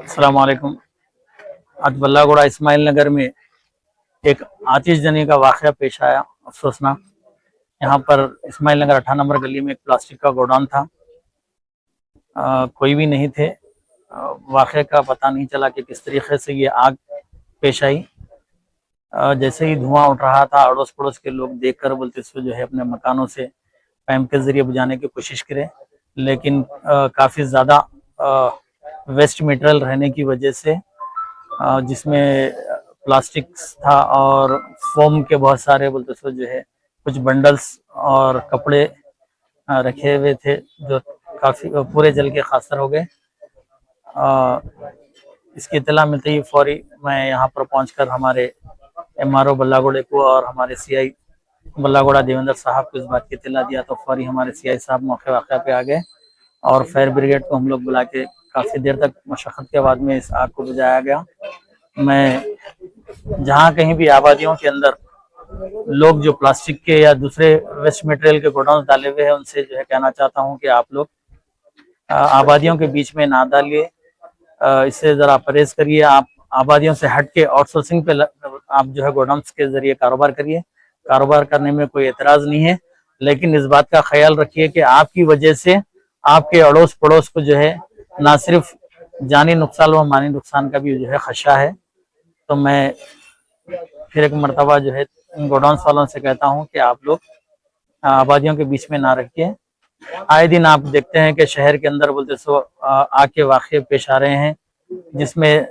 अस्सलाम वालेकुम। आज बल्लागुड़ा इस्माइल नगर में एक आतिशजनी का वाक़या पेश आया, अफसोसनाक। यहाँ पर इस्माइल नगर 18 नंबर गली में एक प्लास्टिक का गोडाउन था। कोई भी नहीं थे। वाक़े का पता नहीं चला कि किस तरीके से ये आग पेश आई। जैसे ही धुआं उठ रहा था, अड़ोस पड़ोस के लोग देखकर बोलते सो जो है अपने मकानों से पैम्प के जरिए बुझाने की कोशिश करे, लेकिन काफ़ी ज़्यादा वेस्ट मटेरियल रहने की वजह से, जिसमें प्लास्टिक था और फोम के बहुत सारे बोलते सो जो है कुछ बंडल्स और कपड़े रखे हुए थे, जो काफ़ी पूरे जल के खासर हो गए। इसकी इत्तला मिलते ही फौरी मैं यहाँ पर पहुँचकर हमारे MRO बल्लागुड़े को और हमारे CI बल्लागुड़ा देवेंद्र साहब को इस बात की इत्तला दिया, तो फौरी हमारे CI साहब मौके वाक़या पे आ गए और फायर ब्रिगेड को हम लोग बुला के काफ़ी देर तक मशक्क़त के बाद में इस आग को बुझाया गया। मैं जहाँ कहीं भी आबादियों के अंदर लोग जो प्लास्टिक के या दूसरे वेस्ट मटेरियल के गोडाउन डाले हुए हैं, उनसे जो है कहना चाहता हूँ कि आप लोग आबादियों के बीच में ना डालिए, इससे ज़रा परहेज करिए। आप आबादियों से हट के आउटसोर्सिंग पे आप जो है गोडाउन्स के जरिए कारोबार करिए। कारोबार करने में कोई एतराज़ नहीं है, लेकिन इस बात का ख्याल रखिए कि आपकी वजह से आपके अड़ोस पड़ोस को जो है ना सिर्फ जानी नुकसान व मानी नुकसान का भी जो है खदशा है। तो मैं फिर एक मरतबा जो है इन गोडाउन्स वालों से कहता हूँ कि आप लोग आबादियों के बीच में ना रखिए। आए दिन आप देखते हैं कि शहर के अंदर बोलते सो आग के वाक़े पेश आ रहे हैं, जिसमें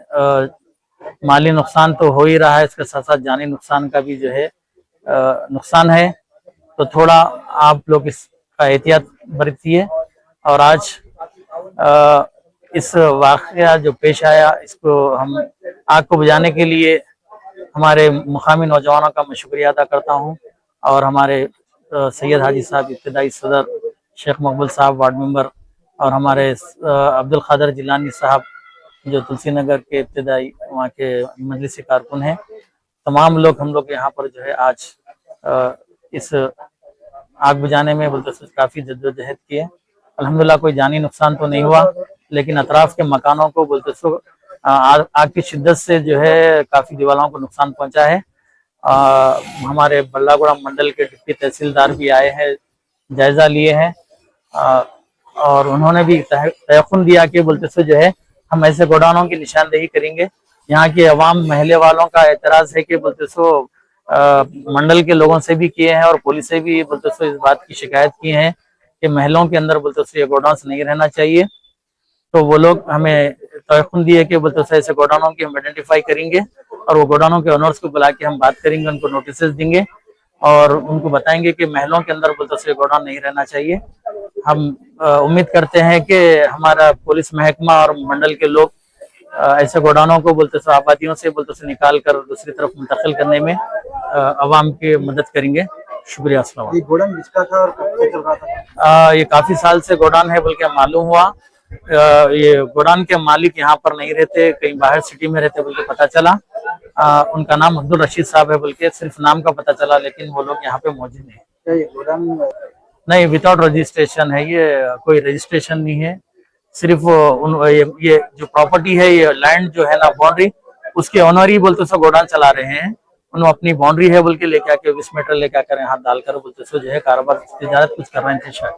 माली नुकसान तो हो ही रहा है, इसके साथ साथ जानी नुकसान का भी जो है नुकसान है। तो थोड़ा आप लोग इसका एहतियात बरतिए। और आज इस वाक़या जो पेश आया, इसको हम आग को बुझाने के लिए हमारे मुकामी नौजवानों का मैं शुक्रिया अदा करता हूँ, और हमारे सैयद हाजी साहब इब्तिदाई सदर, शेख मकबूल साहब वार्ड मेंबर, और हमारे अब्दुल कादर जिलानी साहब जो तुलसी नगर के इब्तिदाई वहाँ के मजलिसी कारकुन हैं, तमाम लोग हम लोग यहाँ पर जो है आज इस आग बुझाने में बोलते काफ़ी जद्दोजहद की है। अल्हम्दुलिल्लाह कोई जानी नुकसान तो नहीं हुआ, लेकिन अतराफ के मकानों को बोलते सो आग की शिद्दत से जो है काफ़ी दीवारों को नुकसान पहुंचा है। हमारे बल्लागुड़ा मंडल के डिप्टी तहसीलदार भी आए हैं, जायज़ा लिए हैं, और उन्होंने भी तयक़ुन दिया कि बोलते सो जो है हम ऐसे गोडाउनों की निशानदेही करेंगे। यहाँ के अवाम महल्ले वालों का एतराज़ है कि बोलते सो मंडल के लोगों से भी किए हैं और पुलिस से भी बोलते सो इस बात की शिकायत की है कि महलों के अंदर बोलते सो ये गोडाउन नहीं रहना चाहिए। तो वो लोग हमें तयक़ुन दिए कि बोलते सो ऐसे गोडाउनों की हम आइडेंटिफाई करेंगे और वो गोडाउनों के ओनर्स को बुला के हम बात करेंगे, उनको नोटिस देंगे और उनको बताएंगे कि महलों के अंदर बोलते सो ये गोडाउन नहीं रहना चाहिए। हम उम्मीद करते हैं कि हमारा पुलिस महकमा और मंडल के लोग ऐसे गोडाउनों को बोलते सो आबादियों से बोलते सो निकाल कर दूसरी तरफ मुंतकिल करने में अवाम की मदद करेंगे। शुक्रिया। ये गोडाउन किसका था और कब से चल रहा था? ये काफ़ी साल से गोडाउन है बल्कि मालूम हुआ। ये गोडाउन के मालिक यहाँ पर नहीं रहते, कहीं बाहर सिटी में रहते बल्कि पता चला। उनका नाम अब्दुल रशीद साहब है, बल्कि सिर्फ नाम का पता चला, लेकिन वो लोग यहाँ पे मौजूद नहीं। ये गोडाउन नहीं, विदाउट रजिस्ट्रेशन है, ये कोई रजिस्ट्रेशन नहीं है। सिर्फ ये जो प्रॉपर्टी है, ये लैंड जो है ना, बाउंड्री उसके ऑनर ही बोलते सो गोडाउन चला रहे हैं। उन्होंने अपनी बाउंड्री है बोल के लेके आके विस मेटल लेके आकर यहाँ डालकर बोलते सो जो है कारोबार तिजारत कुछ कर रहे थे शायद।